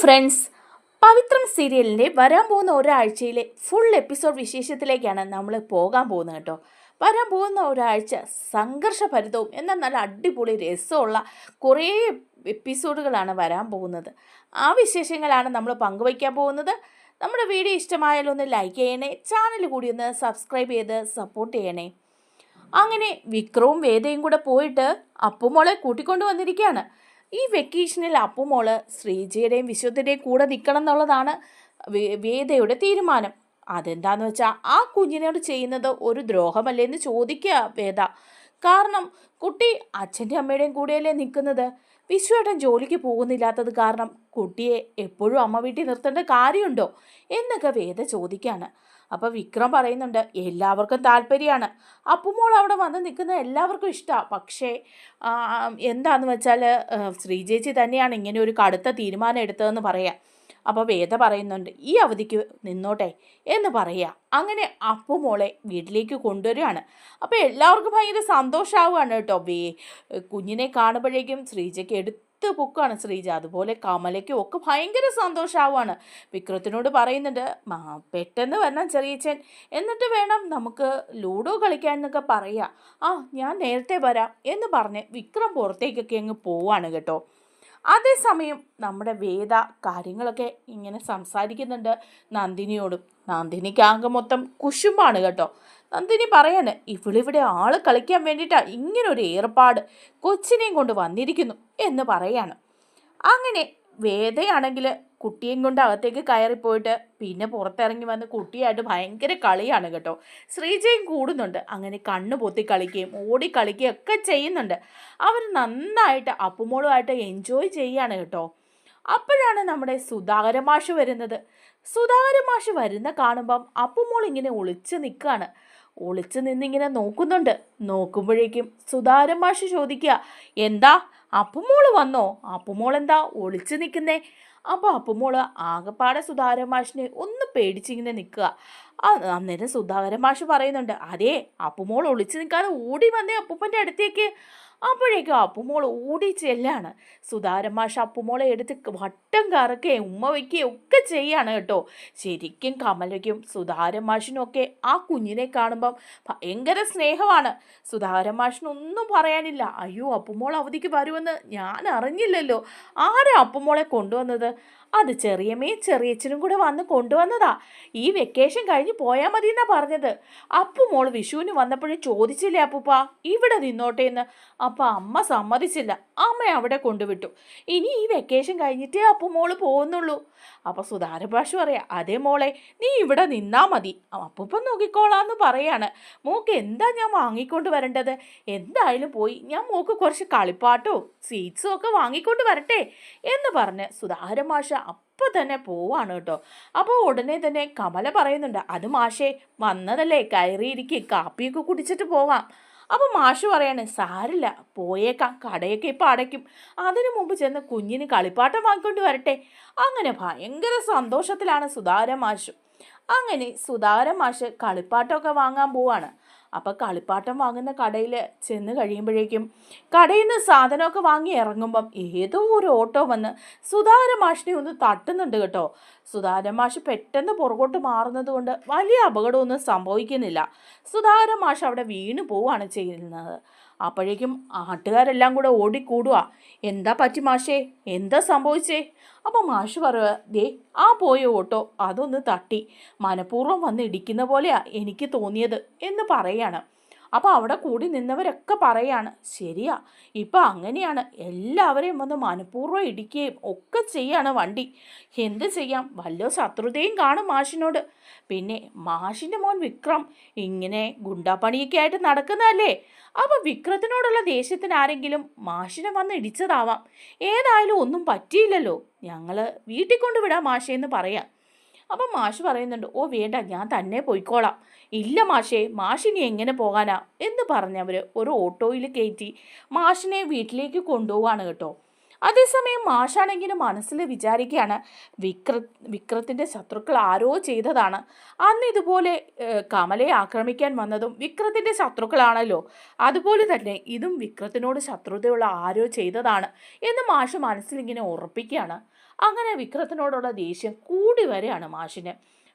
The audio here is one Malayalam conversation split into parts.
ഫ്രണ്ട്സ്, പവിത്രം സീരിയലിൻ്റെ വരാൻ പോകുന്ന ഒരാഴ്ചയിലെ ഫുൾ എപ്പിസോഡ് വിശേഷത്തിലേക്കാണ് നമ്മൾ പോകാൻ പോകുന്നത് കേട്ടോ. വരാൻ പോകുന്ന ഒരാഴ്ച സംഘർഷഭരിതവും എന്നാൽ നല്ല അടിപൊളി രസമുള്ള കുറേ എപ്പിസോഡുകളാണ് വരാൻ പോകുന്നത്. ആ വിശേഷങ്ങളാണ് നമ്മൾ പങ്കുവയ്ക്കാൻ പോകുന്നത്. നമ്മുടെ വീഡിയോ ഇഷ്ടമായാലും ഒന്ന് ലൈക്ക് ചെയ്യണേ, ചാനൽ കൂടി ഒന്ന് സബ്സ്ക്രൈബ് ചെയ്ത് സപ്പോർട്ട് ചെയ്യണേ. അങ്ങനെ വിക്രവും വേദയും കൂടെ പോയിട്ട് അപ്പുമോളെ കൂട്ടിക്കൊണ്ട് വന്നിരിക്കുകയാണ്. ഈ വെക്കേഷനിൽ അപ്പുമോള് ശ്രീജയുടെയും വിശ്വത്തിൻ്റെയും കൂടെ നിൽക്കണം എന്നുള്ളതാണ് വേദയുടെ തീരുമാനം. അതെന്താന്ന് വെച്ചാൽ ആ കുഞ്ഞിനോട് ചെയ്യുന്നത് ഒരു ദ്രോഹമല്ലേ എന്ന് ചോദിക്കുക വേദ. കാരണം കുട്ടി അച്ഛൻ്റെ അമ്മയുടെയും കൂടെയല്ലേ നിൽക്കുന്നത്. വിശ്വേട്ടൻ ജോലിക്ക് പോകുന്നില്ലാത്തത് കാരണം കുട്ടിയെ എപ്പോഴും അമ്മ വീട്ടിൽ നിർത്തേണ്ട കാര്യമുണ്ടോ എന്നൊക്കെ വേദ ചോദിക്കുകയാണ്. അപ്പോൾ വിക്രം പറയുന്നുണ്ട്, എല്ലാവർക്കും താല്പര്യമാണ്, അപ്പുമോൾ അവിടെ വന്ന് നിൽക്കുന്ന എല്ലാവർക്കും ഇഷ്ടമാണ്. പക്ഷേ എന്താണെന്ന് വെച്ചാൽ ശ്രീജേച്ചി തന്നെയാണ് ഇങ്ങനെ ഒരു കടുത്ത തീരുമാനം എടുത്തതെന്ന് പറയാം. അപ്പോൾ വേദ പറയുന്നുണ്ട്, ഈ അവധിക്ക് നിന്നോട്ടെ എന്ന് പറയുക. അങ്ങനെ അപ്പുമോളെ വീട്ടിലേക്ക് കൊണ്ടുവരികയാണ്. അപ്പോൾ എല്ലാവർക്കും ഭയങ്കര സന്തോഷമാവുകയാണ് കേട്ടോ. കുഞ്ഞിനെ കാണുമ്പോഴേക്കും ശ്രീജയ്ക്ക് പൊക്കാണ് ശ്രീജ, അതുപോലെ കമലയ്ക്കും ഒക്കെ ഭയങ്കര സന്തോഷമാവുകയാണ്. വിക്രത്തിനോട് പറയുന്നുണ്ട്, പെട്ടെന്ന് വരണം ചെറിയച്ചൻ, എന്നിട്ട് വേണം നമുക്ക് ലൂഡോ കളിക്കാൻ എന്നൊക്കെ പറയുക. ഞാൻ നേരത്തെ വരാം എന്ന് പറഞ്ഞ് വിക്രം പുറത്തേക്കൊക്കെ അങ്ങ് പോവാണ് കേട്ടോ. അതേസമയം നമ്മുടെ വേദ കാര്യങ്ങളൊക്കെ ഇങ്ങനെ സംസാരിക്കുന്നുണ്ട് നന്ദിനിയോടും. നന്ദിനിക്ക് ആകെ മൊത്തം കുശുമ്പാണ് കേട്ടോ. നന്ദിനി പറയാണ്, ഇവളിവിടെ ആള് കളിക്കാൻ വേണ്ടിയിട്ടാണ് ഇങ്ങനൊരു ഏർപ്പാട് കൊച്ചിനെയും കൊണ്ട് വന്നിരിക്കുന്നു എന്ന് പറയാണ്. അങ്ങനെ വേദയാണെങ്കിൽ കുട്ടിയെയും കൊണ്ട് അകത്തേക്ക് കയറിപ്പോയിട്ട് പിന്നെ പുറത്തിറങ്ങി വന്ന് കുട്ടിയായിട്ട് ഭയങ്കര കളിയാണ് കേട്ടോ. ശ്രീജയും കൂടുന്നുണ്ട്. അങ്ങനെ കണ്ണ് പൊത്തി കളിക്കുകയും ഓടി കളിക്കുകയും ഒക്കെ ചെയ്യുന്നുണ്ട്. അവർ നന്നായിട്ട് അപ്പുമോളുമായിട്ട് എൻജോയ് ചെയ്യാണ് കേട്ടോ. അപ്പോഴാണ് നമ്മുടെ സുധാകര മാഷ് വരുന്നത്. സുധാകര മാഷ് വരുന്ന കാണുമ്പം അപ്പുമോൾ ഇങ്ങനെ ഒളിച്ച് നിൽക്കുകയാണ്. ഒളിച്ച് നിന്നിങ്ങനെ നോക്കുന്നുണ്ട്. നോക്കുമ്പോഴേക്കും സുധാകര മാഷ് ചോദിക്കുക, എന്താ അപ്പുമോള് വന്നോ? അപ്പുമോൾ എന്താ ഒളിച്ച് നിൽക്കുന്നേ? അപ്പോൾ അപ്പുമോള് ആകെപ്പാടെ സുധാകര മാഷിനെ ഒന്ന് പേടിച്ചിങ്ങനെ നിൽക്കുക. അന്നേരം സുധാകര മാഷ് പറയുന്നുണ്ട്, അതേ അപ്പുമോൾ ഒളിച്ച് നിൽക്കാതെ ഓടി വന്നേ അപ്പൂപ്പൻ്റെ അടുത്തേക്ക്. അപ്പോഴേക്കും അപ്പുമോൾ ഓടി ചെല്ലാണ്. സുധാകര മാഷ് അപ്പുമോളെ എടുത്ത് വട്ടം കറക്കുകയും ഉമ്മ വയ്ക്കുകയും ഒക്കെ ചെയ്യാണ് കേട്ടോ. ശരിക്കും കമലയ്ക്കും സുധാകര മാഷിനും ഒക്കെ ആ കുഞ്ഞിനെ കാണുമ്പം ഭയങ്കര സ്നേഹമാണ്. സുധാകര മാഷിനൊന്നും പറയാനില്ല. അയ്യോ, അപ്പുമോൾ അവധിക്ക് വരുമെന്ന് ഞാൻ അറിഞ്ഞില്ലല്ലോ, ആരാ അപ്പുമോളെ കൊണ്ടുവന്നത്? അത് ചെറിയച്ഛനും കൂടെ വന്ന് കൊണ്ടുവന്നതാ. ഈ വെക്കേഷൻ കഴിഞ്ഞ് പോയാൽ മതി എന്നാ പറഞ്ഞത്. അപ്പുമോൾ വിഷുവിന് വന്നപ്പോഴും ചോദിച്ചില്ലേ അപ്പൂപ്പ ഇവിടെ നിന്നോട്ടെ എന്ന്. അപ്പം അമ്മ സമ്മതിച്ചില്ല, അമ്മ അവിടെ കൊണ്ടുവിട്ടു. ഇനി ഈ വെക്കേഷൻ കഴിഞ്ഞിട്ടേ അപ്പുമോൾ പോകുന്നുള്ളൂ. അപ്പോൾ സുധാകര മാഷ് പറയാം, അതേ മോളെ നീ ഇവിടെ നിന്നാ മതി, അപ്പൂപ്പൻ നോക്കിക്കോളാന്ന് പറയാണ്. മോക്ക് എന്താ ഞാൻ വാങ്ങിക്കൊണ്ട് വരേണ്ടത്? എന്തായാലും പോയി ഞാൻ മോക്ക് കുറച്ച് കളിപ്പാട്ടോ സ്വീറ്റ്സും ഒക്കെ വാങ്ങിക്കൊണ്ട് വരട്ടെ എന്ന് പറഞ്ഞ് സുധാകര മാഷ് അപ്പോൾ തന്നെ പോവാണ് കേട്ടോ. അപ്പോൾ ഉടനെ തന്നെ കമല പറയുന്നുണ്ട്, അത് മാഷേ വന്നതല്ലേ, കയറിയിരിക്കുക, കാപ്പിയൊക്കെ കുടിച്ചിട്ട് പോവാം. അപ്പോൾ മാഷ് പറയാണ്, സാരില്ല പോയേക്കാം, കടയൊക്കെ ഇപ്പോൾ അടയ്ക്കും, അതിനു മുമ്പ് ചെന്ന് കുഞ്ഞിന് കളിപ്പാട്ടം വാങ്ങിക്കൊണ്ട് വരട്ടെ. അങ്ങനെ ഭയങ്കര സന്തോഷത്തിലാണ് സുധാകര മാഷ്. അങ്ങനെ സുധാകര മാഷ് കളിപ്പാട്ടമൊക്കെ വാങ്ങാൻ പോവാണ്. അപ്പോൾ കളിപ്പാട്ടം വാങ്ങുന്ന കടയിൽ ചെന്ന് കഴിയുമ്പോഴേക്കും കടയിൽ നിന്ന് സാധനമൊക്കെ വാങ്ങി ഇറങ്ങുമ്പം ഏതോ ഒരു ഓട്ടോ വന്ന് സുധാകര മാഷിനെ ഒന്ന് തട്ടുന്നുണ്ട് കേട്ടോ. സുധാകര മാഷ് പെട്ടെന്ന് പുറകോട്ട് മാറുന്നത് കൊണ്ട് വലിയ അപകടമൊന്നും സംഭവിക്കുന്നില്ല. സുധാകര മാഷ് അവിടെ വീണു പോവുകയാണ് ചെയ്യുന്നത്. അപ്പോഴേക്കും ആട്ടുകാരെല്ലാം കൂടെ ഓടിക്കൂടുക. എന്താ പറ്റി മാഷേ, എന്താ സംഭവിച്ചേ? അപ്പോൾ മാഷ് പറയുക, ദേ ആ പോയ ഓട്ടോ അതൊന്ന് തട്ടി, മനഃപൂർവ്വം വന്ന് ഇടിക്കുന്ന പോലെയാ എനിക്ക് തോന്നിയത് എന്ന് പറയാണ്. അപ്പോൾ അവിടെ കൂടി നിന്നവരൊക്കെ പറയാണ്, ശരിയാ, ഇപ്പം അങ്ങനെയാണ്, എല്ലാവരെയും വന്ന് മനഃപൂർവ്വം ഇടിക്കുകയും ഒക്കെ ചെയ്യാണ് വണ്ടി. എന്ത് ചെയ്യാം, വല്ല ശത്രുതയും കാണും മാഷിനോട്. പിന്നെ മാഷിൻ്റെ മോൻ വിക്രം ഇങ്ങനെ ഗുണ്ടാപ്പണിയൊക്കെ ആയിട്ട് നടക്കുന്നതല്ലേ. അപ്പോൾ വിക്രത്തിനോടുള്ള ദേഷ്യത്തിന് ആരെങ്കിലും മാഷിനെ വന്ന് ഇടിച്ചതാവാം. ഏതായാലും ഒന്നും പറ്റിയില്ലല്ലോ, ഞങ്ങൾ വീട്ടിൽ കൊണ്ടുവിടാം മാഷേന്ന് പറയാം. അപ്പം മാഷ് പറയുന്നുണ്ട്, ഓ വേണ്ട, ഞാൻ തന്നെ പോയിക്കോളാം. ഇല്ല മാഷേ, മാഷിനി എങ്ങനെ പോകാനാ എന്ന് പറഞ്ഞവർ ഒരു ഓട്ടോയിൽ കയറ്റി മാഷിനെ വീട്ടിലേക്ക് കൊണ്ടുപോവാണ് കേട്ടോ. അതേസമയം മാഷാണെങ്കിലും മനസ്സിൽ വിചാരിക്കുകയാണ്, വിക്രത്തിൻ്റെ ശത്രുക്കൾ ആരോ ചെയ്തതാണ്. അന്ന് ഇതുപോലെ കമലയെ ആക്രമിക്കാൻ വന്നതും വിക്രത്തിൻ്റെ ശത്രുക്കളാണല്ലോ, അതുപോലെ തന്നെ ഇതും വിക്രത്തിനോട് ശത്രുതയുള്ള ആരോ ചെയ്തതാണ് എന്ന് മാഷ് മനസ്സിലിങ്ങനെ ഉറപ്പിക്കുകയാണ്. അങ്ങനെ വിക്രത്തിനോടുള്ള ദേഷ്യം കൂടി വരെയാണ് മാഷിന്.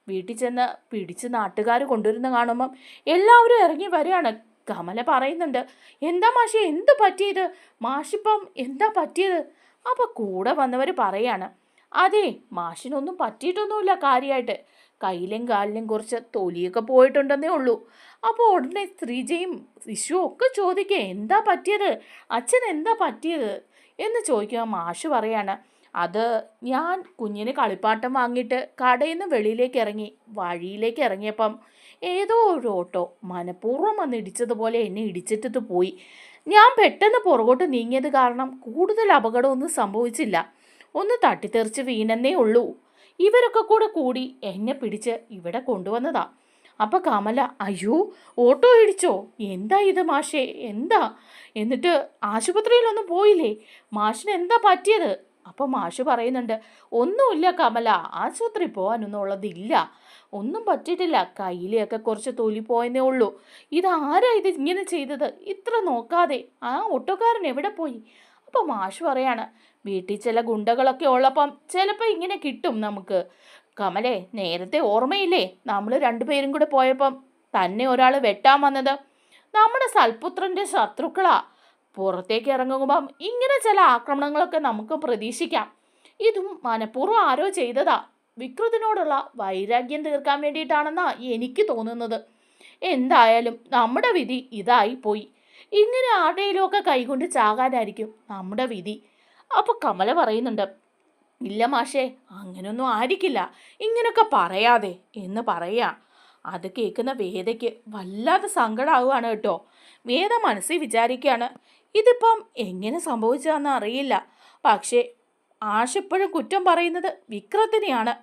വീട്ടിൽ ചെന്ന് പിടിച്ച് നാട്ടുകാർ കൊണ്ടുവരുന്ന കാണുമ്പം എല്ലാവരും ഇറങ്ങി വരികയാണ്. കമല പറയുന്നുണ്ട്, എന്താ മാഷെ, എന്ത് പറ്റിയത്? മാഷിപ്പം എന്താ പറ്റിയത്? അപ്പം കൂടെ വന്നവർ പറയാണ്, അതെ മാഷിനൊന്നും പറ്റിയിട്ടൊന്നുമില്ല, കാര്യമായിട്ട് കയ്യിലും കാലിലും കുറച്ച് തൊലിയൊക്കെ പോയിട്ടുണ്ടെന്നേ ഉള്ളൂ. അപ്പോൾ ഉടനെ ശ്രീജയും വിഷുവും ഒക്കെ ചോദിക്കുക, എന്താ പറ്റിയത് അച്ഛൻ, എന്താ പറ്റിയത് എന്ന് ചോദിക്കുക. മാഷ് പറയാണ്, അത് ഞാൻ കുഞ്ഞിന് കളിപ്പാട്ടം വാങ്ങിയിട്ട് കടയിൽ നിന്ന് വെളിയിലേക്ക് ഇറങ്ങി, വഴിയിലേക്ക് ഇറങ്ങിയപ്പം ഏതോ ഒരു ഓട്ടോ മനഃപൂർവ്വം വന്ന് ഇടിച്ചതുപോലെ എന്നെ ഇടിച്ചിട്ട് പോയി. ഞാൻ പെട്ടെന്ന് പുറകോട്ട് നീങ്ങിയത് കാരണം കൂടുതൽ അപകടമൊന്നും സംഭവിച്ചില്ല, ഒന്ന് തട്ടിത്തെറിച്ച് വീണെന്നേ ഉള്ളൂ. ഇവരൊക്കെ കൂടി എന്നെ പിടിച്ച് ഇവിടെ കൊണ്ടുവന്നതാ. അപ്പം കമല, അയ്യോ ഓട്ടോ ഇടിച്ചോ, എന്താ ഇത് മാഷേ, എന്താ? എന്നിട്ട് ആശുപത്രിയിലൊന്നും പോയില്ലേ? മാഷിന് എന്താ പറ്റിയത്? അപ്പം മാഷ് പറയുന്നുണ്ട്, ഒന്നുമില്ല കമല, ആശുപത്രി പോകാനൊന്നും ഉള്ളതില്ല, ഒന്നും പറ്റിയിട്ടില്ല, കയ്യിലെയൊക്കെ കുറച്ച് തൊലി പോയെന്നേ ഉള്ളൂ. ഇതാരാ ഇത് ഇങ്ങനെ ചെയ്തത്? ഇത്ര നോക്കാതെ ആ ഓട്ടോക്കാരൻ എവിടെ പോയി? അപ്പം മാഷ് പറയാണ്, വീട്ടിൽ ചില ഗുണ്ടകളൊക്കെ ഉള്ളപ്പം ചിലപ്പോൾ ഇങ്ങനെ കിട്ടും നമുക്ക്. കമലേ, നേരത്തെ ഓർമ്മയില്ലേ നമ്മൾ രണ്ടുപേരും കൂടെ പോയപ്പം തന്നെ ഒരാൾ വെട്ടാൻ വന്നത്? നമ്മുടെ സൽപുത്രൻ്റെ ശത്രുക്കളാ. പുറത്തേക്ക് ഇറങ്ങുമ്പം ഇങ്ങനെ ചില ആക്രമണങ്ങളൊക്കെ നമുക്ക് പ്രതീക്ഷിക്കാം. ഇതും മനഃപൂർവ്വം ആരോ ചെയ്തതാ, വികൃതിനോടുള്ള വൈരാഗ്യം തീർക്കാൻ വേണ്ടിയിട്ടാണെന്നാ എനിക്ക് തോന്നുന്നത്. എന്തായാലും നമ്മുടെ വിധി ഇതായി പോയി. ഇങ്ങനെ ആരുടെയിലും ഒക്കെ കൈകൊണ്ട് ചാകാനായിരിക്കും നമ്മുടെ വിധി. അപ്പോൾ കമല പറയുന്നുണ്ട്, ഇല്ല മാഷേ, അങ്ങനെയൊന്നും ആയിരിക്കില്ല, ഇങ്ങനൊക്കെ പറയാതെ എന്ന് പറയാ. അത് കേൾക്കുന്ന വേദയ്ക്ക് വല്ലാതെ സങ്കടമാവുകയാണ് കേട്ടോ. വേദ മനസ്സിൽ വിചാരിക്കുകയാണ്, ഇതിപ്പം എങ്ങനെ സംഭവിച്ചതെന്ന് അറിയില്ല, പക്ഷേ ആശെപ്പോഴും കുറ്റം പറയുന്നത് വിക്രത്തിനെയാണ്.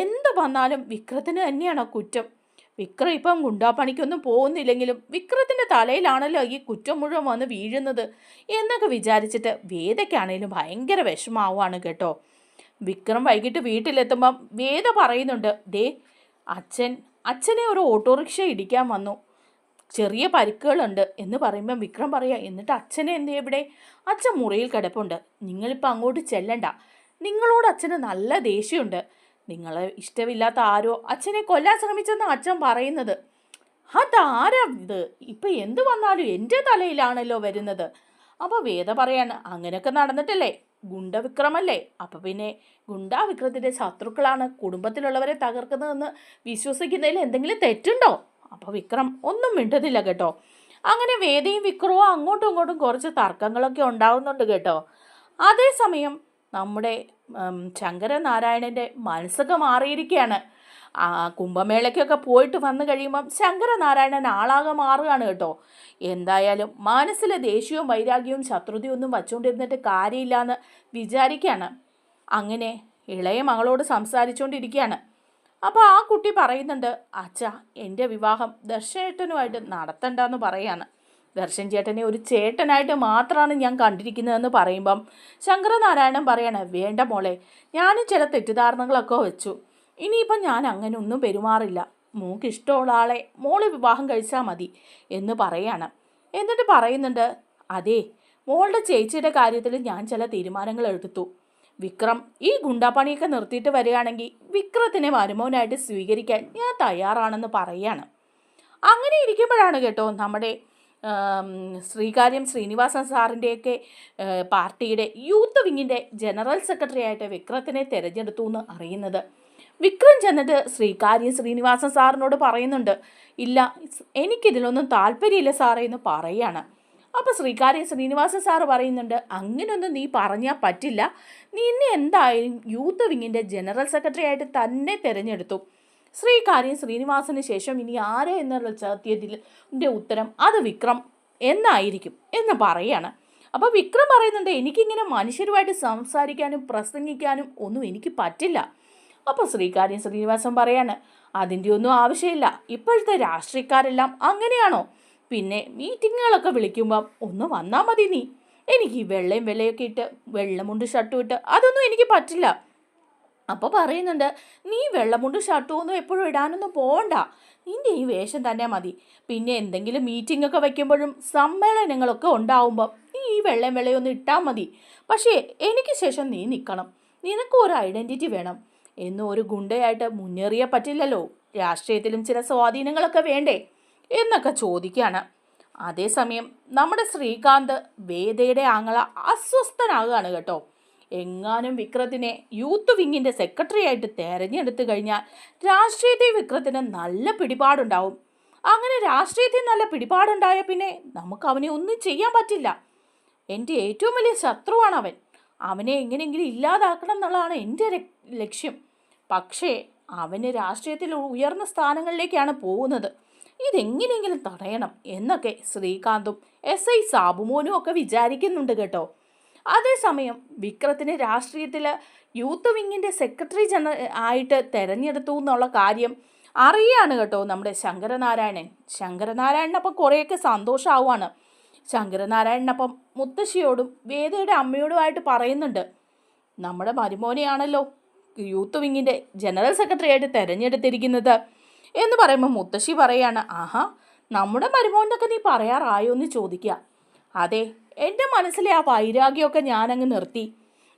എന്ത് വന്നാലും വിക്രത്തിന് തന്നെയാണ് കുറ്റം. വിക്രം ഇപ്പം ഗുണ്ടാപ്പണിക്കൊന്നും പോകുന്നില്ലെങ്കിലും വിക്രത്തിൻ്റെ തലയിലാണല്ലോ ഈ കുറ്റം മുഴുവൻ വന്ന് വീഴുന്നത് എന്നൊക്കെ വിചാരിച്ചിട്ട് വേദയ്ക്കാണേലും ഭയങ്കര വിഷമാവുകയാണ് കേട്ടോ. വിക്രം വൈകിട്ട് വീട്ടിലെത്തുമ്പം വേദ പറയുന്നുണ്ട്, ദേ അച്ഛനെ ഒരു ഓട്ടോറിക്ഷ ഇടിക്കാൻ വന്നു, ചെറിയ പരിക്കുകളുണ്ട് എന്ന് പറയുമ്പം വിക്രം പറയാ, എന്നിട്ട് അച്ഛനെ എന്ത് എവിടെ? അച്ഛൻ മുറിയിൽ കിടപ്പുണ്ട്, നിങ്ങളിപ്പോൾ അങ്ങോട്ട് ചെല്ലണ്ട, നിങ്ങളോട് അച്ഛന് നല്ല ദേഷ്യമുണ്ട്, നിങ്ങളെ ഇഷ്ടമില്ലാത്ത ആരോ അച്ഛനെ കൊല്ലാൻ ശ്രമിച്ചെന്ന് അച്ഛൻ പറയുന്നത്. അതാരാ ഇത്? ഇപ്പം എന്ത് വന്നാലും എൻ്റെ തലയിലാണല്ലോ വരുന്നത്. അപ്പോൾ വേദ പറയാണ്, അങ്ങനെയൊക്കെ നടന്നിട്ടല്ലേ ഗുണ്ടവിക്രമല്ലേ, അപ്പം പിന്നെ ഗുണ്ടാവിക്രത്തിൻ്റെ ശത്രുക്കളാണ് കുടുംബത്തിലുള്ളവരെ തകർക്കുന്നതെന്ന് വിശ്വസിക്കുന്നതിൽ എന്തെങ്കിലും തെറ്റുണ്ടോ? അപ്പോൾ വിക്രം ഒന്നും മിണ്ടുന്നില്ല കേട്ടോ. അങ്ങനെ വേദയും വിക്രവും അങ്ങോട്ടും ഇങ്ങോട്ടും കുറച്ച് തർക്കങ്ങളൊക്കെ ഉണ്ടാവുന്നുണ്ട് കേട്ടോ. അതേസമയം നമ്മുടെ ശങ്കരനാരായണൻ്റെ മനസ്സൊക്കെ മാറിയിരിക്കുകയാണ്. കുംഭമേളയ്ക്കൊക്കെ പോയിട്ട് വന്നു കഴിയുമ്പം ശങ്കരനാരായണൻ ആളാകെ മാറുകയാണ് കേട്ടോ. എന്തായാലും മനസ്സിലെ ദേഷ്യവും വൈരാഗ്യവും ശത്രുതയും ഒന്നും വച്ചുകൊണ്ടിരുന്നിട്ട് കാര്യമില്ലാന്ന് വിചാരിക്കുകയാണ്. അങ്ങനെ ഇളയ മകളോട് സംസാരിച്ചുകൊണ്ടിരിക്കുകയാണ്. അപ്പോൾ ആ കുട്ടി പറയുന്നുണ്ട്, അച്ഛാ എൻ്റെ വിവാഹം ദർശനേട്ടനുമായിട്ട് നടത്തണ്ടെന്ന് പറയാണ്. ദർശൻ ചേട്ടനെ ഒരു ചേട്ടനായിട്ട് മാത്രമാണ് ഞാൻ കണ്ടിരിക്കുന്നതെന്ന് പറയുമ്പം ശങ്കരനാരായണൻ പറയാണ്, വേണ്ട മോളെ, ഞാനും ചില തെറ്റിദ്ധാരണകളൊക്കെ വെച്ചു, ഇനിയിപ്പം ഞാൻ അങ്ങനെ ഒന്നും പെരുമാറില്ല, മോൾക്ക് ഇഷ്ടമുള്ള ആളെ മോള് വിവാഹം കഴിച്ചാൽ മതി എന്ന് പറയാണ്. എന്നിട്ട് പറയുന്നുണ്ട്, അതെ മോളുടെ ചേച്ചിയുടെ കാര്യത്തിൽ ഞാൻ ചില തീരുമാനങ്ങൾ എടുത്തു. വിക്രം ഈ ഗുണ്ടാപ്പണിയൊക്കെ നിർത്തിയിട്ട് വരികയാണെങ്കിൽ വിക്രത്തിനെ മരുമോനായിട്ട് സ്വീകരിക്കാൻ ഞാൻ തയ്യാറാണെന്ന് പറയാണ്. അങ്ങനെ ഇരിക്കുമ്പോഴാണ് കേട്ടോ നമ്മുടെ ശ്രീകാര്യം ശ്രീനിവാസൻ സാറിൻ്റെയൊക്കെ പാർട്ടിയുടെ യൂത്ത് വിങ്ങിൻ്റെ ജനറൽ സെക്രട്ടറി ആയിട്ട് വിക്രത്തിനെ തിരഞ്ഞെടുത്തു എന്ന് അറിയുന്നത്. വിക്രം ചെന്നിട്ട് ശ്രീകാര്യം ശ്രീനിവാസൻ സാറിനോട് പറയുന്നുണ്ട്, ഇല്ല എനിക്കിതിലൊന്നും താല്പര്യമില്ല സാറേ എന്ന് പറയാണ്. അപ്പോൾ ശ്രീകാര്യം ശ്രീനിവാസൻ സാറ് പറയുന്നുണ്ട്, അങ്ങനെയൊന്നും നീ പറഞ്ഞാൽ പറ്റില്ല, നീ ഇന്ന് എന്തായാലും യൂത്ത് വിങ്ങിൻ്റെ ജനറൽ സെക്രട്ടറി ആയിട്ട് തന്നെ തിരഞ്ഞെടുത്തു. ശ്രീകാര്യം ശ്രീനിവാസന് ശേഷം ഇനി ആരെ എന്നുള്ള ചോദ്യത്തിൻ്റെ ഉത്തരം അത് വിക്രം എന്നായിരിക്കും എന്ന് പറയാണ്. അപ്പോൾ വിക്രം പറയുന്നുണ്ട്, എനിക്കിങ്ങനെ മനുഷ്യരുമായിട്ട് സംസാരിക്കാനും പ്രസംഗിക്കാനും ഒന്നും എനിക്ക് പറ്റില്ല. അപ്പോൾ ശ്രീകാര്യം ശ്രീനിവാസൻ പറയാണ്, അതിൻ്റെ ഒന്നും ആവശ്യമില്ല, ഇപ്പോഴത്തെ രാഷ്ട്രീയക്കാരെല്ലാം അങ്ങനെയാണോ? പിന്നെ മീറ്റിങ്ങുകളൊക്കെ വിളിക്കുമ്പം ഒന്ന് വന്നാൽ മതി നീ. എനിക്ക് ഈ വെള്ളയൊക്കെ ഇട്ട് വെള്ളമുണ്ട് ഷർട്ടും ഇട്ട് അതൊന്നും എനിക്ക് പറ്റില്ല. അപ്പോൾ പറയുന്നുണ്ട്, നീ വെള്ളമുണ്ട് ഷർട്ടും ഒന്നും എപ്പോഴും ഇടാനൊന്നും പോകണ്ട, നിൻ്റെ ഈ വേഷം തന്നെ മതി. പിന്നെ എന്തെങ്കിലും മീറ്റിംഗ് ഒക്കെ വയ്ക്കുമ്പോഴും സമ്മേളനങ്ങളൊക്കെ ഉണ്ടാവുമ്പം നീ ഈ വെള്ളയൊന്നും ഇട്ടാൽ മതി. പക്ഷേ എനിക്ക് ശേഷം നീ നിൽക്കണം, നിനക്കും ഒരു ഐഡൻറ്റിറ്റി വേണം. എന്നും ഒരു ഗുണ്ടയായിട്ട് മുന്നേറിയേ പറ്റില്ലല്ലോ, രാഷ്ട്രീയത്തിലും ചില സ്വാധീനങ്ങളൊക്കെ വേണ്ടേ എന്നൊക്കെ ചോദിക്കുകയാണ്. അതേസമയം നമ്മുടെ ശ്രീകാന്ത് വേദയുടെ ആങ്ങള അസ്വസ്ഥനാകുകയാണ് കേട്ടോ. എങ്ങാനും വിക്രത്തിനെ യൂത്ത് വിങ്ങിൻ്റെ സെക്രട്ടറി ആയിട്ട് തെരഞ്ഞെടുത്തു കഴിഞ്ഞാൽ രാഷ്ട്രീയത്തിൽ വിക്രത്തിന് നല്ല പിടിപാടുണ്ടാവും. അങ്ങനെ രാഷ്ട്രീയത്തിൽ നല്ല പിടിപാടുണ്ടായ പിന്നെ നമുക്ക് അവനെ ഒന്നും ചെയ്യാൻ പറ്റില്ല. എൻ്റെ ഏറ്റവും വലിയ ശത്രുവാണ് അവൻ. അവനെ എങ്ങനെയെങ്കിലും ഇല്ലാതാക്കണം എന്നുള്ളതാണ് എൻ്റെ ലക്ഷ്യം. പക്ഷേ അവന് രാഷ്ട്രീയത്തിൽ ഉയർന്ന സ്ഥാനങ്ങളിലേക്കാണ് പോകുന്നത്. ഇതെങ്ങനെയെങ്കിലും തടയണം എന്നൊക്കെ ശ്രീകാന്തും SI സാബുമോനും ഒക്കെ വിചാരിക്കുന്നുണ്ട് കേട്ടോ. അതേസമയം വിക്രത്തിന് രാഷ്ട്രീയത്തിൽ യൂത്ത് വിങ്ങിൻ്റെ സെക്രട്ടറി ആയിട്ട് തെരഞ്ഞെടുത്തു എന്നുള്ള കാര്യം അറിയാണ് കേട്ടോ നമ്മുടെ ശങ്കരനാരായണൻ. ശങ്കരനാരായണനപ്പം കുറേയൊക്കെ സന്തോഷമാവുകയാണ്. ശങ്കരനാരായണനപ്പം മുത്തശ്ശിയോടും വേദയുടെ അമ്മയോടുമായിട്ട് പറയുന്നുണ്ട്, നമ്മുടെ മരുമോനെയാണല്ലോ യൂത്ത് വിങ്ങിൻ്റെ ജനറൽ സെക്രട്ടറി ആയിട്ട് തിരഞ്ഞെടുത്തിരിക്കുന്നത് എന്ന് പറയുമ്പോൾ മുത്തശ്ശി പറയാണ്, ആഹാ, നമ്മുടെ മരുമോനൊക്കെ നീ പറയാറായോ എന്ന് ചോദിക്കുക. അതെ, എൻ്റെ മനസ്സിലെ ആ വൈരാഗ്യമൊക്കെ ഞാനങ്ങ് നിർത്തി.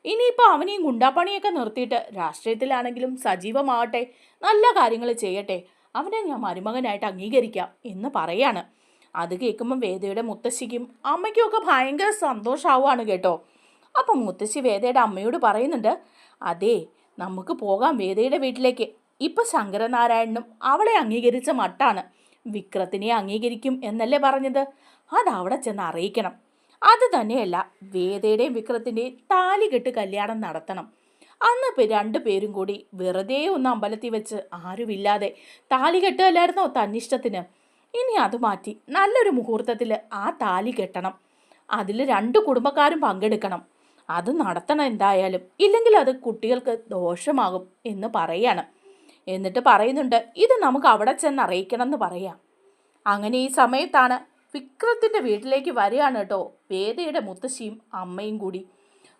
ഇനിയിപ്പോൾ അവനെയും ഗുണ്ടാപ്പണിയൊക്കെ നിർത്തിയിട്ട് രാഷ്ട്രീയത്തിലാണെങ്കിലും സജീവമാവട്ടെ, നല്ല കാര്യങ്ങൾ ചെയ്യട്ടെ, അവനെ ഞാൻ മരുമകനായിട്ട് അംഗീകരിക്കാം എന്ന് പറയാണ്. അത് കേൾക്കുമ്പം വേദയുടെ മുത്തശ്ശിക്കും അമ്മയ്ക്കും ഒക്കെ ഭയങ്കര സന്തോഷമാവുകയാണ് കേട്ടോ. അപ്പം മുത്തശ്ശി വേദയുടെ അമ്മയോട് പറയുന്നുണ്ട്, അതെ, നമുക്ക് പോകാം വേദയുടെ വീട്ടിലേക്ക്. ഇപ്പം ശങ്കരനാരായണനും അവളെ അംഗീകരിച്ച മട്ടാണ്. വിക്രത്തിനെ അംഗീകരിക്കും എന്നല്ലേ പറഞ്ഞത്? അതവിടെ ചെന്ന് അറിയിക്കണം. അത് തന്നെയല്ല, വേദയുടെയും വിക്രത്തിൻ്റെയും താലികെട്ട് കല്യാണം നടത്തണം. അന്ന് രണ്ടുപേരും കൂടി വെറുതെ ഒന്ന് അമ്പലത്തിൽ വെച്ച് ആരുമില്ലാതെ താലി കെട്ടുകയല്ലായിരുന്നോ തന്നിഷ്ടത്തിന്? ഇനി അത് മാറ്റി നല്ലൊരു മുഹൂർത്തത്തിൽ ആ താലി കെട്ടണം. അതിൽ രണ്ട് കുടുംബക്കാരും പങ്കെടുക്കണം. അത് നടത്തണം എന്തായാലും, ഇല്ലെങ്കിൽ അത് കുട്ടികൾക്ക് ദോഷമാകും എന്ന് പറയാണ്. എന്നിട്ട് പറയുന്നുണ്ട്, ഇത് നമുക്ക് അവിടെ ചെന്ന് അറിയിക്കണം എന്ന് പറയാം. അങ്ങനെ ഈ സമയത്താണ് വിക്രത്തിൻ്റെ വീട്ടിലേക്ക് വരികയാണ് കേട്ടോ വേദയുടെ മുത്തശ്ശിയും അമ്മയും കൂടി.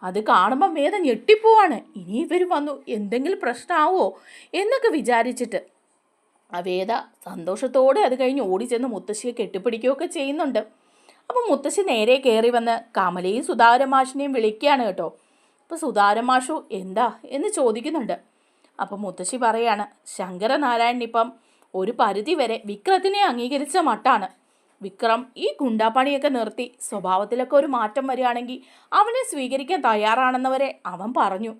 അത് കാണുമ്പം വേദ ഞെട്ടിപ്പോവാണ്. ഇനി ഇവർ വന്നു എന്തെങ്കിലും പ്രശ്നമാവോ എന്നൊക്കെ വിചാരിച്ചിട്ട് ആ വേദ സന്തോഷത്തോടെ അത് കഴിഞ്ഞ് ഓടിച്ചെന്ന് മുത്തശ്ശിയെ കെട്ടിപ്പിടിക്കുകയൊക്കെ ചെയ്യുന്നുണ്ട്. അപ്പം മുത്തശ്ശി നേരെ കയറി വന്ന് കമലയും സുധാകരൻ മാഷിനെയും വിളിക്കുകയാണ് കേട്ടോ. അപ്പോൾ സുധാകരൻ മാഷു എന്താ എന്ന് ചോദിക്കുന്നുണ്ട്. അപ്പം മുത്തശ്ശി പറയാണ്, ശങ്കരനാരായണൻ ഇപ്പം ഒരു പരിധി വരെ വിക്രത്തിനെ അംഗീകരിച്ച മട്ടാണ്. വിക്രം ഈ ഗുണ്ടാപ്പണിയൊക്കെ നിർത്തി സ്വഭാവത്തിലൊക്കെ ഒരു മാറ്റം വരികയാണെങ്കിൽ അവനെ സ്വീകരിക്കാൻ തയ്യാറാണെന്നവരെ അവൻ പറഞ്ഞു.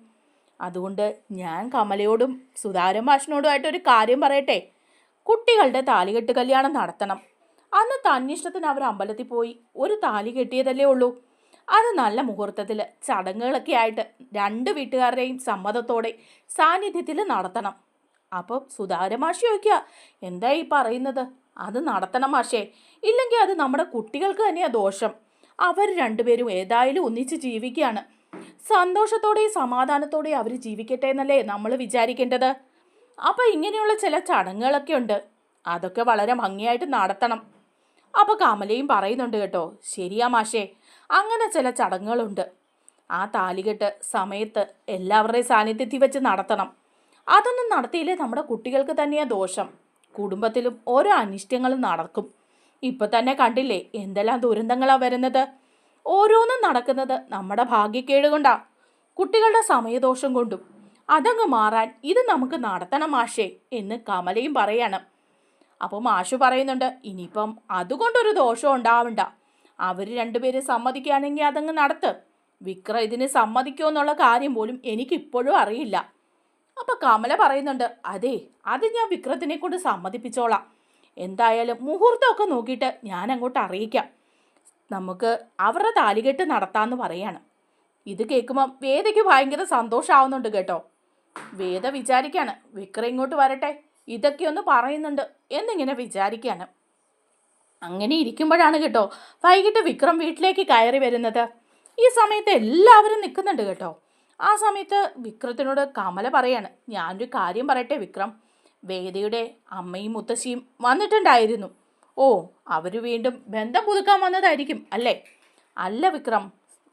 അതുകൊണ്ട് ഞാൻ കമലയോടും സുധാകരൻ മാഷിനോടുമായിട്ടൊരു കാര്യം പറയട്ടെ. കുട്ടികളുടെ താലികെട്ട് കല്യാണം നടത്തണം. അന്ന് തന്നിഷ്ടത്തിന് അവർ അമ്പലത്തിൽ പോയി ഒരു താലി കെട്ടിയതല്ലേ ഉള്ളൂ. അത് നല്ല മുഹൂർത്തത്തിൽ ചടങ്ങുകളൊക്കെ ആയിട്ട് രണ്ട് വീട്ടുകാരുടെയും സമ്മതത്തോടെ സാന്നിധ്യത്തിൽ നടത്തണം. അപ്പോൾ സുധാകരൻ മാഷി ചോദിക്കുക, എന്താ ഈ പറയുന്നത്? അത് നടത്തണം മാഷേ, ഇല്ലെങ്കിൽ അത് നമ്മുടെ കുട്ടികൾക്ക് തന്നെയാണ് ദോഷം. അവർ രണ്ടുപേരും ഏതായാലും ഒന്നിച്ച് ജീവിക്കുകയാണ്. സന്തോഷത്തോടെയും സമാധാനത്തോടെയും അവർ ജീവിക്കട്ടെ എന്നല്ലേ നമ്മൾ വിചാരിക്കേണ്ടത്. അപ്പോൾ ഇങ്ങനെയുള്ള ചില ചടങ്ങുകളൊക്കെ ഉണ്ട്, അതൊക്കെ വളരെ ഭംഗിയായിട്ട് നടത്തണം. അപ്പോൾ കമലയും പറയുന്നുണ്ട് കേട്ടോ, ശരിയാ മാഷേ, അങ്ങനെ ചില ചടങ്ങുകളുണ്ട്. ആ താലികെട്ട് സമയത്ത് എല്ലാവരുടെയും സാന്നിധ്യത്തിൽ വെച്ച് നടത്തണം. അതൊന്നും നടത്തിയില്ലേ നമ്മുടെ കുട്ടികൾക്ക് തന്നെയാണ് ദോഷം. കുടുംബത്തിലും ഓരോ അനിഷ്ടങ്ങളും നടക്കും. ഇപ്പം തന്നെ കണ്ടില്ലേ എന്തെല്ലാം ദുരന്തങ്ങളാണ് വരുന്നത്. ഓരോന്നും നടക്കുന്നത് നമ്മുടെ ഭാഗ്യക്കേട് കൊണ്ടാ, കുട്ടികളുടെ സമയദോഷം കൊണ്ടും. അതങ്ങ് മാറാൻ ഇത് നമുക്ക് നടത്തണം മാഷേ എന്ന് കമലയും പറയാണ്. അപ്പോൾ മാഷു പറയുന്നുണ്ട്, ഇനിയിപ്പം അതുകൊണ്ടൊരു ദോഷം ഉണ്ടാവണ്ട. അവർ രണ്ടുപേരും സമ്മതിക്കുകയാണെങ്കിൽ അതങ്ങ് നടത്ത്. വിക്രം ഇതിന് സമ്മതിക്കുമോ എന്നുള്ള കാര്യം പോലും എനിക്കിപ്പോഴും അറിയില്ല. അപ്പം കമല പറയുന്നുണ്ട്, അതെ, അത് ഞാൻ വിക്രത്തിനെ കൊണ്ട് സമ്മതിപ്പിച്ചോളാം. എന്തായാലും മുഹൂർത്തമൊക്കെ നോക്കിയിട്ട് ഞാൻ അങ്ങോട്ട് അറിയിക്കാം. നമുക്ക് അവരുടെ താലികെട്ട് നടത്താമെന്ന് പറയാണ്. ഇത് കേൾക്കുമ്പം വേദയ്ക്ക് ഭയങ്കര സന്തോഷമാവുന്നുണ്ട് കേട്ടോ. വേദ വിചാരിക്കാണ്, വിക്രം ഇങ്ങോട്ട് വരട്ടെ, ഇതൊക്കെ ഒന്ന് പറയുന്നുണ്ട് എന്നിങ്ങനെ വിചാരിക്കാണ്. അങ്ങനെ ഇരിക്കുമ്പോഴാണ് കേട്ടോ വൈകിട്ട് വിക്രം വീട്ടിലേക്ക് കയറി വരുന്നത്. ഈ സമയത്ത് എല്ലാവരും നിൽക്കുന്നുണ്ട് കേട്ടോ. ആ സമയത്ത് വിക്രത്തിനോട് കമല പറയാണ്, ഞാനൊരു കാര്യം പറയട്ടെ വിക്രം, വേദയുടെ അമ്മയും മുത്തശ്ശിയും വന്നിട്ടുണ്ടായിരുന്നു. ഓ, അവർ വീണ്ടും ബന്ധം പുതുക്കാൻ വന്നതായിരിക്കും അല്ലേ? അല്ല വിക്രം,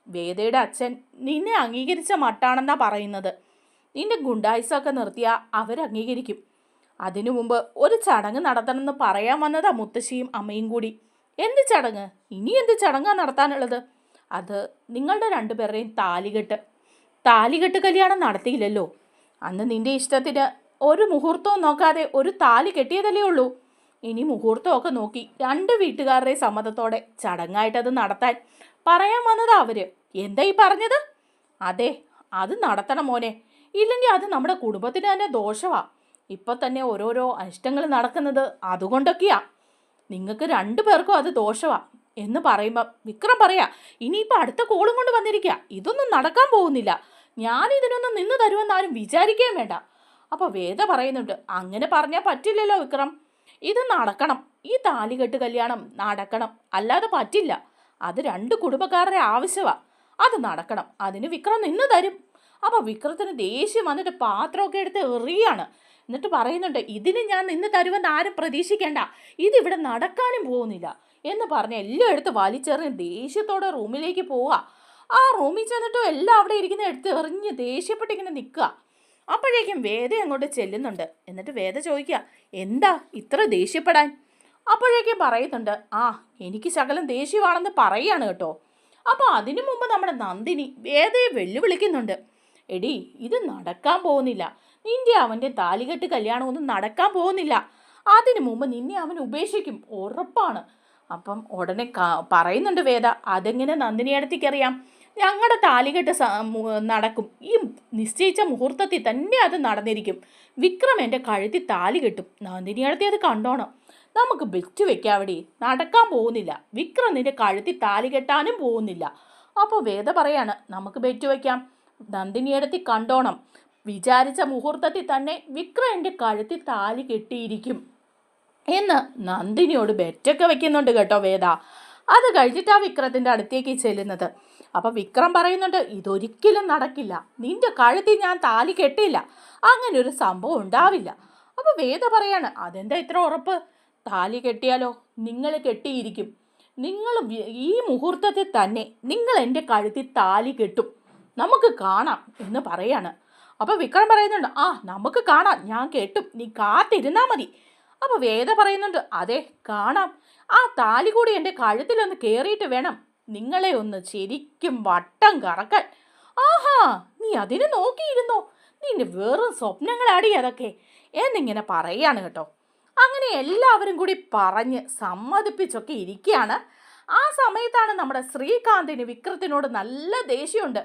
വേദയുടെ അച്ഛൻ നിന്നെ അംഗീകരിച്ച മട്ടാണെന്നാണ് പറയുന്നത്. നിന്റെ ഗുണ്ടായുസൊക്കെ നിർത്തിയാൽ അവർ അംഗീകരിക്കും. അതിനു മുമ്പ് ഒരു ചടങ്ങ് നടത്തണമെന്ന് പറയാൻ വന്നതാ മുത്തശ്ശിയും അമ്മയും കൂടി. എന്ത് ചടങ്ങ്? ഇനി എന്ത് ചടങ്ങാണ് നടത്താനുള്ളത്? അത് നിങ്ങളുടെ രണ്ടുപേരുടെയും താലികെട്ട്. താലികെട്ട് കല്യാണം നടത്തിയില്ലല്ലോ. അന്ന് നിന്റെ ഇഷ്ടത്തിന് ഒരു മുഹൂർത്തവും നോക്കാതെ ഒരു താലി കെട്ടിയതല്ലേ ഉള്ളൂ. ഇനി മുഹൂർത്തമൊക്കെ നോക്കി രണ്ട് വീട്ടുകാരുടെ സമ്മതത്തോടെ ചടങ്ങായിട്ടത് നടത്താൻ പറയാൻ വന്നതാ അവര്. എന്താ ഈ പറഞ്ഞത്? അതെ, അത് നടത്തണം മോനെ. ഇല്ലെങ്കിൽ അത് നമ്മുടെ കുടുംബത്തിന് തന്നെ ദോഷമാ. ഇപ്പൊ തന്നെ ഓരോരോ അനിഷ്ടങ്ങൾ നടക്കുന്നത് അതുകൊണ്ടൊക്കെയാ. നിങ്ങൾക്ക് രണ്ടു പേർക്കും അത് ദോഷമാ എന്ന് പറയുമ്പോൾ വിക്രം പറയാ, ഇനിയിപ്പോൾ അടുത്ത കോളും കൊണ്ട് വന്നിരിക്കുക. ഇതൊന്നും നടക്കാൻ പോകുന്നില്ല. ഞാൻ ഇതിനൊന്നും നിന്ന് തരുമെന്ന് ആരും വിചാരിക്കുകയും വേണ്ട. അപ്പോൾ വേദ പറയുന്നുണ്ട്, അങ്ങനെ പറഞ്ഞാൽ പറ്റില്ലല്ലോ വിക്രം. ഇത് നടക്കണം. ഈ താലികെട്ട് കല്യാണം നടക്കണം. അല്ലാതെ പറ്റില്ല. അത് രണ്ട് കുടുംബക്കാരുടെ ആവശ്യമാണ്. അത് നടക്കണം. അതിന് വിക്രം നിന്ന് തരും. അപ്പോൾ വിക്രത്തിന് ദേഷ്യം വന്നിട്ട് പാത്രമൊക്കെ എടുത്ത് എറിയാണ്. എന്നിട്ട് പറയുന്നുണ്ട്, ഇതിന് ഞാൻ നിന്ന് തരുമെന്ന് ആരും പ്രതീക്ഷിക്കേണ്ട. ഇതിവിടെ നടക്കാനും പോകുന്നില്ല എന്ന് പറഞ്ഞ് എല്ലാം എടുത്ത് വലിച്ചെറിഞ്ഞ് ദേഷ്യത്തോടെ റൂമിലേക്ക് പോവുക. ആ റൂമിൽ ചെന്നിട്ടും എല്ലാം അവിടെ ഇരിക്കുന്ന എടുത്ത് എറിഞ്ഞ് ദേഷ്യപ്പെട്ടിങ്ങനെ നിൽക്കുക. അപ്പോഴേക്കും വേദ അങ്ങോട്ട് ചെല്ലുന്നുണ്ട്. എന്നിട്ട് വേദ ചോദിക്കുക, എന്താ ഇത്ര ദേഷ്യപ്പെടാൻ? അപ്പോഴേക്കും പറയുന്നുണ്ട്, എനിക്ക് ശകലം ദേഷ്യമാണെന്ന് പറയാണ് കേട്ടോ. അപ്പോൾ അതിനു മുമ്പ് നമ്മുടെ നന്ദിനി വേദയെ വെല്ലുവിളിക്കുന്നുണ്ട്. എടി, ഇത് നടക്കാൻ പോകുന്നില്ല. നിന്റെ അവൻ്റെ താലികെട്ട് കല്യാണമൊന്നും നടക്കാൻ പോകുന്നില്ല. അതിനു മുമ്പ് നിന്നെ അവൻ ഉപേക്ഷിക്കും, ഉറപ്പാണ്. അപ്പം ഉടനെ പറയുന്നുണ്ട് വേദ, അതെങ്ങനെ നന്ദിനിയടുത്തേക്കറിയാം? ഞങ്ങളുടെ താലികെട്ട് നടക്കും. ഈ നിശ്ചയിച്ച മുഹൂർത്തത്തിൽ തന്നെ അത് നടന്നിരിക്കും. വിക്രം എൻ്റെ കഴുത്തിൽ താലി കെട്ടും. നന്ദിനിയടുത്തേ അത് കണ്ടോണം. നമുക്ക് ബെറ്റ് വെക്കാവടി. നടക്കാൻ പോകുന്നില്ല. വിക്രം നിന്റെ കഴുത്തിൽ താലി കെട്ടാനും പോകുന്നില്ല. അപ്പോൾ വേദ പറയാണ്, നമുക്ക് ബെറ്റ് വയ്ക്കാം. നന്ദിനിയടുത്തി കണ്ടോണം. വിചാരിച്ച മുഹൂർത്തത്തിൽ തന്നെ വിക്രം എൻ്റെ കഴുത്തിൽ താലി കെട്ടിയിരിക്കും എന്ന് നന്ദിനിയോട് ബെറ്റൊക്കെ വെക്കുന്നുണ്ട് കേട്ടോ വേദ. അത് കഴിഞ്ഞിട്ടാണ് വിക്രത്തിൻ്റെ അടുത്തേക്ക് ചെല്ലുന്നത്. അപ്പം വിക്രം പറയുന്നുണ്ട്, ഇതൊരിക്കലും നടക്കില്ല. നിന്റെ കഴുത്തിൽ ഞാൻ താലി കെട്ടില്ല. അങ്ങനെ ഒരു സംഭവം ഉണ്ടാവില്ല. അപ്പോൾ വേദ പറയാണ്, അതെന്താ ഇത്ര ഉറപ്പ്? താലി കെട്ടിയാലോ? നിങ്ങൾ കെട്ടിയിരിക്കും. നിങ്ങൾ ഈ മുഹൂർത്തത്തിൽ തന്നെ നിങ്ങൾ എൻ്റെ കഴുത്തിൽ താലി കെട്ടും. നമുക്ക് കാണാം എന്ന് പറയാണ്. അപ്പോൾ വിക്രം പറയുന്നുണ്ട്, നമുക്ക് കാണാം, ഞാൻ കെട്ടും, നീ കാത്തിരുന്നാൽ മതി. അപ്പോൾ വേദ പറയുന്നുണ്ട്, അതെ കാണാം. ആ താലി കൂടി എൻ്റെ കഴുത്തിലൊന്ന് കയറിയിട്ട് വേണം നിങ്ങളെ ഒന്ന് ശരിക്കും വട്ടം കറക്കാൻ. നീ അതിന് നോക്കിയിരുന്നോ? നിന്റെ വെറും സ്വപ്നങ്ങളാടി അതൊക്കെ എന്നിങ്ങനെ പറയാണ് കേട്ടോ. അങ്ങനെ എല്ലാവരും കൂടി പറഞ്ഞ് സമ്മതിപ്പിച്ചൊക്കെ ഇരിക്കുകയാണ്. ആ സമയത്താണ് നമ്മുടെ ശ്രീകാന്തിന് വിക്രത്തിനോട് നല്ല ദേഷ്യമുണ്ട്.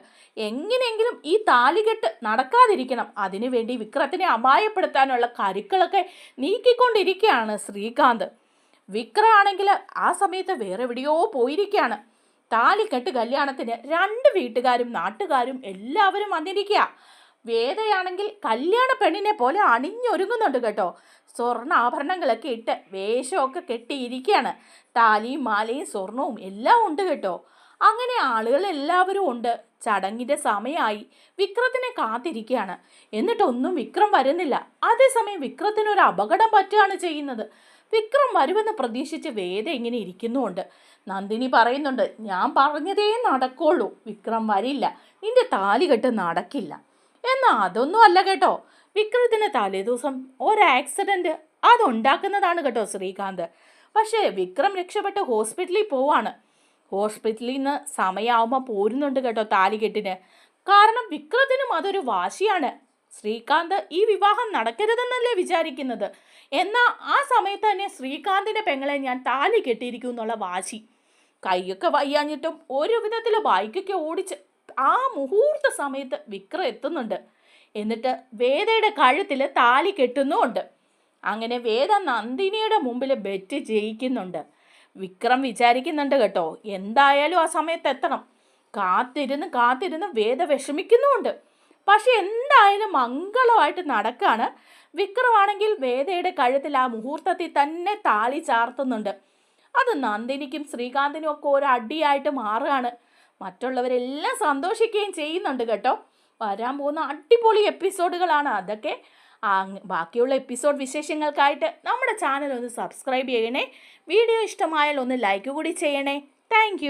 എങ്ങനെയെങ്കിലും ഈ താലികെട്ട് നടക്കാതിരിക്കണം. അതിനുവേണ്ടി വിക്രത്തിനെ അപായപ്പെടുത്താനുള്ള കരുക്കളൊക്കെ നീക്കിക്കൊണ്ടിരിക്കുകയാണ് ശ്രീകാന്ത്. വിക്രമാണെങ്കിൽ ആ സമയത്ത് വേറെ എവിടെയോ പോയിരിക്കുകയാണ്. താലികെട്ട് കല്യാണത്തിന് രണ്ട് വീട്ടുകാരും നാട്ടുകാരും എല്ലാവരും വന്നിരിക്കുക. വേദയാണെങ്കിൽ കല്യാണ പെണ്ണിനെ പോലെ അണിഞ്ഞൊരുങ്ങുന്നുണ്ട് കേട്ടോ. സ്വർണ്ണാഭരണങ്ങളൊക്കെ ഇട്ട് വേഷമൊക്കെ കെട്ടിയിരിക്കുകയാണ്. താലിയും മാലയും സ്വർണവും എല്ലാം ഉണ്ട് കേട്ടോ. അങ്ങനെ ആളുകൾ എല്ലാവരും ഉണ്ട്. ചടങ്ങിൻ്റെ സമയമായി. വിക്രത്തിനെ കാത്തിരിക്കുകയാണ്. എന്നിട്ടൊന്നും വിക്രം വരുന്നില്ല. അതേസമയം വിക്രത്തിനൊരു അപകടം പറ്റുകയാണ് ചെയ്യുന്നത്. വിക്രം വരുമെന്ന് പ്രതീക്ഷിച്ച് വേദ ഇങ്ങനെ ഇരിക്കുന്നുമുണ്ട്. നന്ദിനി പറയുന്നുണ്ട്, ഞാൻ പറഞ്ഞതേ നടക്കുള്ളൂ, വിക്രം വരില്ല, നിന്റെ താലികെട്ട് നടക്കില്ല. എന്നാൽ അതൊന്നും അല്ല കേട്ടോ. വിക്രത്തിന് തലേദിവസം ഒരു ആക്സിഡൻറ്റ് അതുണ്ടാക്കുന്നതാണ് കേട്ടോ ശ്രീകാന്ത്. പക്ഷേ വിക്രം രക്ഷപ്പെട്ട് ഹോസ്പിറ്റലിൽ പോവാണ്. ഹോസ്പിറ്റലിൽ നിന്ന് സമയമാകുമ്പോൾ പോരുന്നുണ്ട് കേട്ടോ താലികെട്ടിന്. കാരണം വിക്രത്തിനും അതൊരു വാശിയാണ്. ശ്രീകാന്ത് ഈ വിവാഹം നടക്കരുതെന്നല്ലേ വിചാരിക്കുന്നത്. എന്നാൽ ആ സമയത്ത് തന്നെ ശ്രീകാന്തിൻ്റെ പെങ്ങളെ ഞാൻ താലി കെട്ടിയിരിക്കും എന്നുള്ള വാശി. കൈയൊക്കെ വയ്യാഞ്ഞിട്ടും ഒരു വിധത്തിൽ ബൈക്കൊക്കെ ഓടിച്ച് ആ മുഹൂർത്ത സമയത്ത് വിക്രം എത്തുന്നുണ്ട്. എന്നിട്ട് വേദയുടെ കഴുത്തിൽ താലി കെട്ടുന്നുമുണ്ട്. അങ്ങനെ വേദ നന്ദിനിയുടെ മുമ്പിൽ ബെറ്റ് ജയിക്കുന്നുണ്ട്. വിക്രം വിചാരിക്കുന്നുണ്ട് കേട്ടോ, എന്തായാലും ആ സമയത്ത് എത്തണം. കാത്തിരുന്ന് വേദ വിഷമിക്കുന്നുമുണ്ട്. പക്ഷെ എന്തായാലും മംഗളമായിട്ട് നടക്കുകയാണ്. വിക്രമാണെങ്കിൽ വേദയുടെ കഴുത്തിൽ ആ മുഹൂർത്തത്തിൽ തന്നെ താലി ചാർത്തുന്നുണ്ട്. അത് നന്ദിനിക്കും ശ്രീകാന്തിനും ഒക്കെ ഒരു അടിയായിട്ട് മാറുകയാണ്. മറ്റുള്ളവരെല്ലാം സന്തോഷിക്കുകയും ചെയ്യുന്നുണ്ട് കേട്ടോ. വരാൻ പോകുന്ന അടിപൊളി എപ്പിസോഡുകളാണ് അതൊക്കെ. ബാക്കിയുള്ള എപ്പിസോഡ് വിശേഷങ്ങൾക്കായിട്ട് നമ്മുടെ ചാനൽ ഒന്ന് സബ്സ്ക്രൈബ് ചെയ്യണേ. വീഡിയോ ഇഷ്ടമായാൽ ഒന്ന് ലൈക്ക് കൂടി ചെയ്യണേ. താങ്ക്